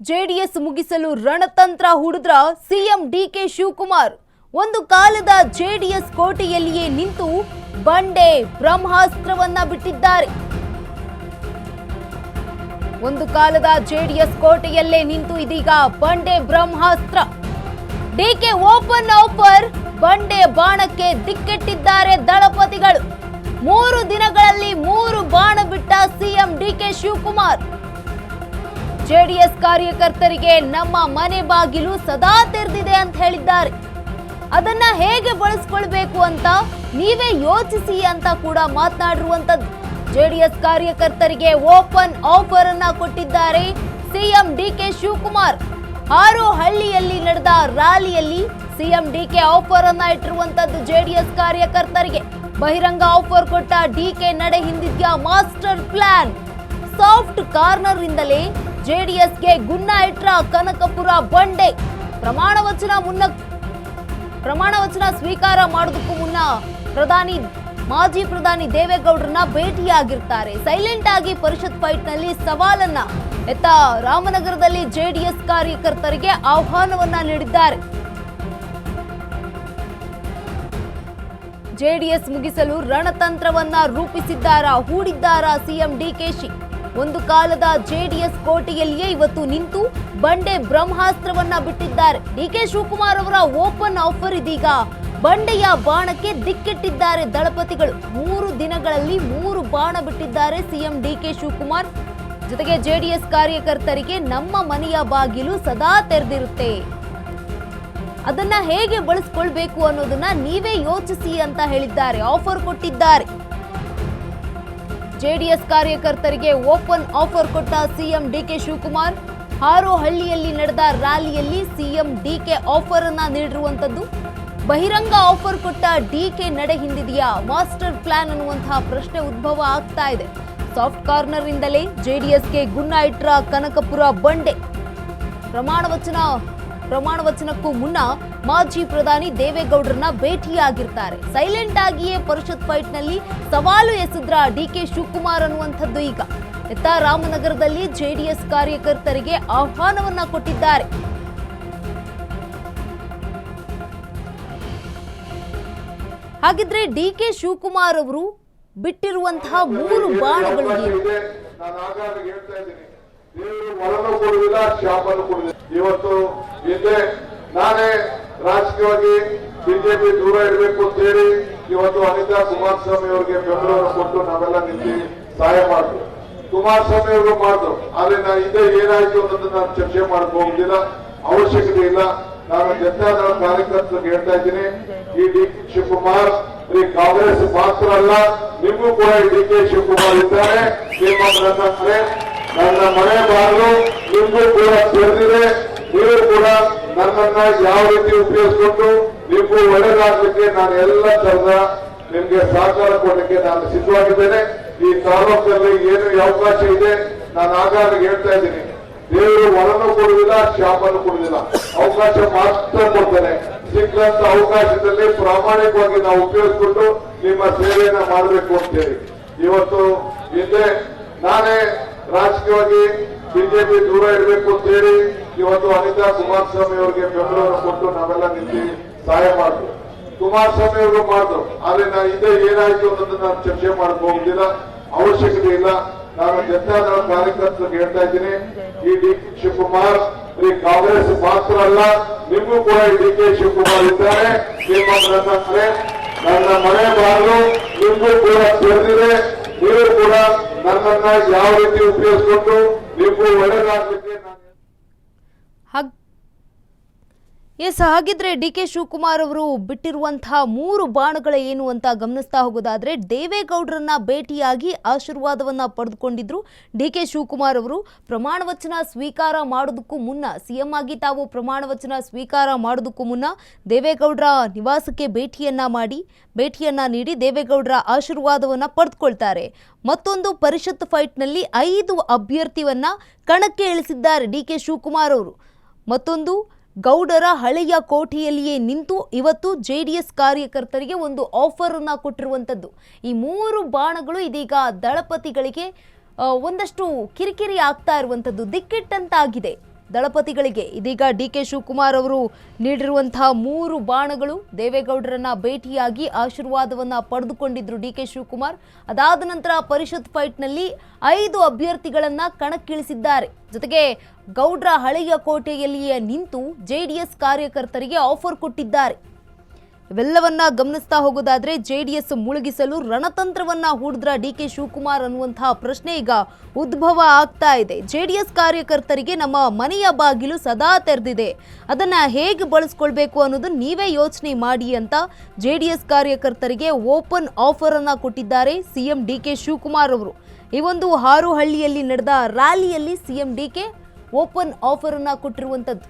JDS ಮುಗಿಸಲು ರಣತಂತ್ರ ಹೂಡಿದ್ರ CM DK Shivakumar. ಒಂದು ಕಾಲದ ಜೆಡಿಎಸ್ ಕೋಟೆಯಲ್ಲಿಯೇ ನಿಂತು ಬಂಡೆ ಬ್ರಹ್ಮಾಸ್ತ್ರವನ್ನ ಬಿಟ್ಟಿದ್ದಾರೆ. ಒಂದು ಕಾಲದ ಜೆಡಿಎಸ್ ಕೋಟೆಯಲ್ಲೇ ನಿಂತು ಇದೀಗ ಬಂಡೆ ಬ್ರಹ್ಮಾಸ್ತ್ರ. ಡಿಕೆ ಓಪನ್ ಆಫರ್, ಬಂಡೆ ಬಾಣಕ್ಕೆ ದಿಕ್ಕೆಟ್ಟಿದ್ದಾರೆ ದಳಪತಿಗಳು. 3 ದಿನಗಳಲ್ಲಿ 3 ಬಾಣ ಬಿಟ್ಟ ಸಿಎಂ ಡಿಕೆ ಶಿವಕುಮಾರ್. ಜೆಡಿಎಸ್ ಕಾರ್ಯಕರ್ತರಿಗೆ ನಮ್ಮ ಮನೆ ಬಾಗಿಲು ಸದಾ ತೆರೆದಿದೆ ಅಂತ ಹೇಳಿದ್ದಾರೆ. ಅದನ್ನ ಹೇಗೆ ಬಳಸಿಕೊಳ್ಳಬೇಕು ಅಂತ ನೀವೇ ಯೋಚಿಸಿ ಅಂತ ಕೂಡ ಮಾತನಾಡಿರುವಂತದ್ದು. ಜೆಡಿಎಸ್ ಕಾರ್ಯಕರ್ತರಿಗೆ ಓಪನ್ ಆಫರ್ ಅನ್ನ ಕೊಟ್ಟಿದ್ದಾರೆ ಸಿಎಂ ಡಿಕೆ ಶಿವಕುಮಾರ್. ಹಾರೋಹಳ್ಳಿಯಲ್ಲಿ ನಡೆದ ರ್ಯಾಲಿಯಲ್ಲಿ ಸಿಎಂ ಡಿಕೆ ಆಫರ್ ಅನ್ನ ಇಟ್ಟಿರುವಂತದ್ದು. ಜೆಡಿಎಸ್ ಕಾರ್ಯಕರ್ತರಿಗೆ ಬಹಿರಂಗ ಆಫರ್ ಕೊಟ್ಟ ಡಿಕೆ ನಡೆ ಹಿಂದಿದ್ಯಾ ಮಾಸ್ಟರ್ ಪ್ಲಾನ್. ಸಾಫ್ಟ್ ಕಾರ್ನರ್ ಇಂದಲೇ ಜೆಡಿಎಸ್ಗೆ ಗುನ್ನ ಇಟ್ರ ಕನಕಪುರ ಬಂಡೆ. ಪ್ರಮಾಣ ವಚನ ಸ್ವೀಕಾರ ಮಾಡೋದಕ್ಕೂ ಮುನ್ನ ಮಾಜಿ ಪ್ರಧಾನಿ ದೇವೇಗೌಡರನ್ನ ಭೇಟಿಯಾಗಿರ್ತಾರೆ. ಸೈಲೆಂಟ್ ಆಗಿ ಪರಿಷತ್ ಫೈಟ್ ನಲ್ಲಿ ಸವಾಲನ್ನ ಎತ್ತ ರಾಮನಗರದಲ್ಲಿ ಜೆಡಿಎಸ್ ಕಾರ್ಯಕರ್ತರಿಗೆ ಆಹ್ವಾನವನ್ನ ನೀಡಿದ್ದಾರೆ. ಜೆಡಿಎಸ್ ಮುಗಿಸಲು ರಣತಂತ್ರವನ್ನ ಹೂಡಿದ್ದಾರಾ ಸಿಎಂ ಡಿಕೆಶಿ. ಒಂದು ಕಾಲದ ಜೆಡಿಎಸ್ ಕೋಟೆಯಲ್ಲಿಯೇ ಇವತ್ತು ನಿಂತು ಬಂಡೆ ಬ್ರಹ್ಮಾಸ್ತ್ರವನ್ನ ಬಿಟ್ಟಿದ್ದಾರೆ. ಡಿಕೆ ಶಿವಕುಮಾರ್ ಅವರ ಓಪನ್ ಆಫರ್ ಇದೀಗ ಬಂಡೆಯ ಬಾಣಕ್ಕೆ ದಿಕ್ಕೆಟ್ಟಿದ್ದಾರೆ ದಳಪತಿಗಳು. 3 ದಿನಗಳಲ್ಲಿ 3 ಬಾಣ ಬಿಟ್ಟಿದ್ದಾರೆ ಸಿಎಂ ಡಿಕೆ ಶಿವಕುಮಾರ್. ಜೊತೆಗೆ ಜೆಡಿಎಸ್ ಕಾರ್ಯಕರ್ತರಿಗೆ ನಮ್ಮ ಮನೆಯ ಬಾಗಿಲು ಸದಾ ತೆರೆದಿರುತ್ತೆ, ಅದನ್ನ ಹೇಗೆ ಬಳಸಿಕೊಳ್ಬೇಕು ಅನ್ನೋದನ್ನ ನೀವೇ ಯೋಚಿಸಿ ಅಂತ ಹೇಳಿದ್ದಾರೆ. ಆಫರ್ ಕೊಟ್ಟಿದ್ದಾರೆ. ಜೆಡಿಎಸ್ ಕಾರ್ಯಕರ್ತರಿಗೆ ಓಪನ್ ಆಫರ್ ಕೊಟ್ಟ ಸಿಎಂ ಡಿಕೆ ಶಿವಕುಮಾರ್. ಹಾರೋಹಳ್ಳಿಯಲ್ಲಿ ನಡೆದ ರ್ಯಾಲಿಯಲ್ಲಿ ಸಿಎಂ ಡಿಕೆ ಆಫರ್ ಅನ್ನ ನೀಡಿರುವಂತದ್ದು. ಬಹಿರಂಗ ಆಫರ್ ಕೊಟ್ಟ ಡಿಕೆ ನಡೆ ಹಿಂದಿದೆಯಾ ಮಾಸ್ಟರ್ ಪ್ಲಾನ್ ಅನ್ನುವಂತಹ ಪ್ರಶ್ನೆ ಉದ್ಭವ ಆಗ್ತಾ ಇದೆ. ಸಾಫ್ಟ್ ಕಾರ್ನರ್ ಇಂದಲೇ ಜೆಡಿಎಸ್ಗೆ ಗುನ್ನ ಇಟ್ರ ಕನಕಪುರ ಬಂಡೆ. ಪ್ರಮಾಣ ವಚನಕ್ಕೂ ಮುನ್ನ ಮಾಜಿ ಪ್ರಧಾನಿ ದೇವೇಗೌಡರನ್ನ ಭೇಟಿಯಾಗಿರ್ತಾರೆ. ಸೈಲೆಂಟ್ ಆಗಿಯೇ ಪರಿಷತ್ ಫೈಟ್ ನಲ್ಲಿ ಸವಾಲು ಎಸೆದ್ರ ಡಿಕೆ ಶಿವಕುಮಾರ್ ಅನ್ನುವಂಥದ್ದು. ಈಗ ಎತ್ತ ರಾಮನಗರದಲ್ಲಿ ಜೆಡಿಎಸ್ ಕಾರ್ಯಕರ್ತರಿಗೆ ಆಹ್ವಾನವನ್ನ ಕೊಟ್ಟಿದ್ದಾರೆ. ಹಾಗಿದ್ರೆ ಡಿಕೆ ಶಿವಕುಮಾರ್ ಅವರು ಬಿಟ್ಟಿರುವಂತಹ 3 ಬಾಣಗಳು ಏನು? ಇವತ್ತು ಹಿಂದೆ ನಾನೇ ರಾಜಕೀಯವಾಗಿ ಬಿಜೆಪಿ ದೂರ ಇರಬೇಕು ಅಂತ ಹೇಳಿ ಇವತ್ತು ಅನಿತಾ ಕುಮಾರಸ್ವಾಮಿ ಅವರಿಗೆ ಬೆಂಬಲವನ್ನು ಕೊಟ್ಟು ನಾವೆಲ್ಲ ನಿಂತು ಸಹಾಯ ಮಾಡಿದ್ರು. ಕುಮಾರಸ್ವಾಮಿ ಅವರು ಮಾಡಿದ್ರು. ಆದ್ರೆ ನಾನು ಹಿಂದೆ ಏನಾಯ್ತು ಅನ್ನೋದನ್ನ ನಾನು ಚರ್ಚೆ ಮಾಡಕ್ ಹೋಗುದಿಲ್ಲ, ಅವಶ್ಯಕತೆ ಇಲ್ಲ. ನಾನು ಜನತಾದಳ ಕಾರ್ಯಕರ್ತರಿಗೆ ಹೇಳ್ತಾ ಇದ್ದೀನಿ, ಈ ಡಿ ಕೆ ಶಿವಕುಮಾರ್ ಬರೀ ಕಾಂಗ್ರೆಸ್ ಮಾತ್ರ ಅಲ್ಲ, ನಿಮಗೂ ಕೂಡ ಈ ಡಿ ಕೆ ಶಿವಕುಮಾರ್ ಇದ್ದಾರೆ. ನನ್ನ ಮನೆ ಬಾಗಿಲು ನಿಮಗೂ ಕೂಡ ತೆರೆದಿದೆ. ನೀವು ಕೂಡ ನನ್ನನ್ನ ಯಾವ ರೀತಿ ಉಪಯೋಗಿಸಿಕೊಂಡು ನಿಮಗೂ ಒಳ್ಳೆದಾಗಲಿಕ್ಕೆ ನಾನು ಎಲ್ಲ ತರದ ನಿಮ್ಗೆ ಸಹಕಾರ ಕೊಡಲಿಕ್ಕೆ ನಾನು ಸಿದ್ಧವಾಗಿದ್ದೇನೆ. ಈ ತಾಲೂಕಲ್ಲಿ ಏನು ಅವಕಾಶ ಇದೆ ನಾನು ಆಗಾಗ ಹೇಳ್ತಾ ಇದ್ದೀನಿ, ದೇವರು ಹೊರನೂ ಕೊಡುವುದಿಲ್ಲ, ಶಾಪನ್ನು ಕೊಡುವುದಿಲ್ಲ, ಅವಕಾಶ ಮಾತ್ರ ಕೊಡ್ತಾನೆ. ಸಿಕ್ಕಂತ ಅವಕಾಶದಲ್ಲಿ ಪ್ರಾಮಾಣಿಕವಾಗಿ ನಾವು ಉಪಯೋಗಿಸಿಕೊಂಡು ನಿಮ್ಮ ಸೇವೆಯನ್ನ ಮಾಡಬೇಕು ಅಂತೇಳಿ ಇವತ್ತು ಹಿಂದೆ ನಾನೇ ರಾಜಕೀಯವಾಗಿ ಬಿಜೆಪಿ ದೂರ ಇರಬೇಕು ಅಂತ ಹೇಳಿ ಇವತ್ತು ಅನಿತಾ ಕುಮಾರಸ್ವಾಮಿ ಅವರಿಗೆ ಬೆಂಬಲವನ್ನು ಕೊಟ್ಟು ನಾವೆಲ್ಲ ನಿಂತು ಸಹಾಯ ಮಾಡಿದ್ರು. ಕುಮಾರಸ್ವಾಮಿ ಅವರು ಮಾಡಿದ್ರು. ಆದ್ರೆ ನಾನು ಹಿಂದೆ ಏನಾಯ್ತು ಅನ್ನೋದನ್ನ ನಾನು ಚರ್ಚೆ ಮಾಡಕ್ ಹೋಗುದಿಲ್ಲ, ಅವಶ್ಯಕತೆ ಇಲ್ಲ. ನಾನು ಜನತಾದಳ ಕಾರ್ಯಕರ್ತರಿಗೆ ಹೇಳ್ತಾ ಇದ್ದೀನಿ, ಈ ಡಿ ಕೆ ಶಿವಕುಮಾರ್ ಬರೀ ಕಾಂಗ್ರೆಸ್ ಮಾತ್ರ ಅಲ್ಲ, ನಿಮಗೂ ಕೂಡ ಈ ಡಿ ಕೆ ಶಿವಕುಮಾರ್ ಇದ್ದಾರೆ. ನನ್ನ ಮನೆ ಬಾಗಿಲು ನಿಮಗೂ ಕೂಡ ತೆರೆದಿದೆ. ನೀವು ಕೂಡ ನನ್ನನ್ನ ಯಾವ ರೀತಿ ಉಪಯೋಗಿಸಿಕೊಂಡು ನಿಮಗೂ ಒಳ್ಳೆದಾಗಲಿಕ್ಕೆ ಹಾಗಿದ್ರೆ ಡಿಕೆ ಶಿವಕುಮಾರ್ ಅವರು ಬಿಟ್ಟಿರುವಂತಹ 3 ಬಾಣಗಳ ಏನು ಅಂತ ಗಮನಿಸ್ತಾ ಹೋಗೋದಾದ್ರೆ, ದೇವೇಗೌಡರನ್ನ ಭೇಟಿಯಾಗಿ ಆಶೀರ್ವಾದವನ್ನ ಪಡೆದುಕೊಂಡಿದ್ರು ಡಿಕೆ ಶಿವಕುಮಾರ್ ಅವರು. ಪ್ರಮಾಣ ವಚನ ಸ್ವೀಕಾರ ಮಾಡೋದಕ್ಕೂ ಮುನ್ನ, ಸಿಎಂ ಆಗಿ ತಾವು ಪ್ರಮಾಣ ವಚನ ಸ್ವೀಕಾರ ಮಾಡೋದಕ್ಕೂ ಮುನ್ನ ದೇವೇಗೌಡರ ನಿವಾಸಕ್ಕೆ ಭೇಟಿಯನ್ನ ನೀಡಿ ದೇವೇಗೌಡರ ಆಶೀರ್ವಾದವನ್ನ ಪಡೆದುಕೊಳ್ತಾರೆ. ಮತ್ತೊಂದು ಪರಿಷತ್ ಫೈಟ್ನಲ್ಲಿ 5 ಅಭ್ಯರ್ಥಿಯನ್ನ ಕಣಕ್ಕೆ ಇಳಿಸಿದ್ದಾರೆ ಡಿಕೆ ಶಿವಕುಮಾರ್ ಅವರು. ಮತ್ತೊಂದು ಗೌಡರ ಹಳೆಯ ಕೋಟೆಯಲ್ಲಿಯೇ ನಿಂತು ಇವತ್ತು ಜೆಡಿಎಸ್ ಕಾರ್ಯಕರ್ತರಿಗೆ ಒಂದು ಆಫರ್ ಅನ್ನ ಕೊಟ್ಟಿರುವಂತದ್ದು. ಈ 3 ಬಾಣಗಳು ಇದೀಗ ದಳಪತಿಗಳಿಗೆ ಒಂದಷ್ಟು ಕಿರಿಕಿರಿ ಆಗ್ತಾ ಇರುವಂತದ್ದು, ದಿಕ್ಕೆಟ್ಟಂತಾಗಿದೆ. ದಳಪತಿಗಳಿಗೆ. ಇದೀಗ ಡಿ.ಕೆ. ಶಿವಕುಮಾರ್ ಅವರು ನೀಡಿರುವಂತಹ 3 ಬಾಣಗಳು ದೇವೇಗೌಡರನ್ನ ಭೇಟಿಯಾಗಿ ಆಶೀರ್ವಾದವನ್ನ ಪಡೆದುಕೊಂಡಿದ್ರು ಡಿ.ಕೆ. ಶಿವಕುಮಾರ್. ಅದಾದ ನಂತರ ಪರಿಷತ್ ಫೈಟ್ನಲ್ಲಿ 5 ಅಭ್ಯರ್ಥಿಗಳನ್ನ ಕಣಕ್ಕಿಳಿಸಿದ್ದಾರೆ. ಜೊತೆಗೆ ಗೌಡ್ರ ಹಳೆಯ ಕೋಟೆಯಲ್ಲಿಯೇ ನಿಂತು ಜೆಡಿಎಸ್ ಕಾರ್ಯಕರ್ತರಿಗೆ ಆಫರ್ ಕೊಟ್ಟಿದ್ದಾರೆ. ಇವೆಲ್ಲವನ್ನ ಗಮನಿಸ್ತಾ ಹೋಗೋದಾದ್ರೆ ಜೆಡಿಎಸ್ ಮುಳುಗಿಸಲು ರಣತಂತ್ರವನ್ನ ಹೂಡಿದ್ರ ಡಿ.ಕೆ. ಶಿವಕುಮಾರ್ ಅನ್ನುವಂತಹ ಪ್ರಶ್ನೆ ಈಗ ಉದ್ಭವ ಆಗ್ತಾ ಇದೆ. ಜೆಡಿಎಸ್ ಕಾರ್ಯಕರ್ತರಿಗೆ ನಮ್ಮ ಮನೆಯ ಬಾಗಿಲು ಸದಾ ತೆರೆದಿದೆ, ಅದನ್ನ ಹೇಗೆ ಬಳಸ್ಕೊಳ್ಬೇಕು ಅನ್ನೋದು ನೀವೇ ಯೋಚನೆ ಮಾಡಿ ಅಂತ ಜೆಡಿಎಸ್ ಕಾರ್ಯಕರ್ತರಿಗೆ ಓಪನ್ ಆಫರ್ ಅನ್ನ ಕೊಟ್ಟಿದ್ದಾರೆ ಸಿಎಂ ಡಿ.ಕೆ. ಶಿವಕುಮಾರ್ ಅವರು. ಈ ಒಂದು ಹಾರೋಹಳ್ಳಿಯಲ್ಲಿ ನಡೆದ ರ್ಯಾಲಿಯಲ್ಲಿ ಸಿಎಂ ಡಿ.ಕೆ. ಓಪನ್ ಆಫರ್ ಅನ್ನ ಕೊಟ್ಟಿರುವಂತದ್ದು.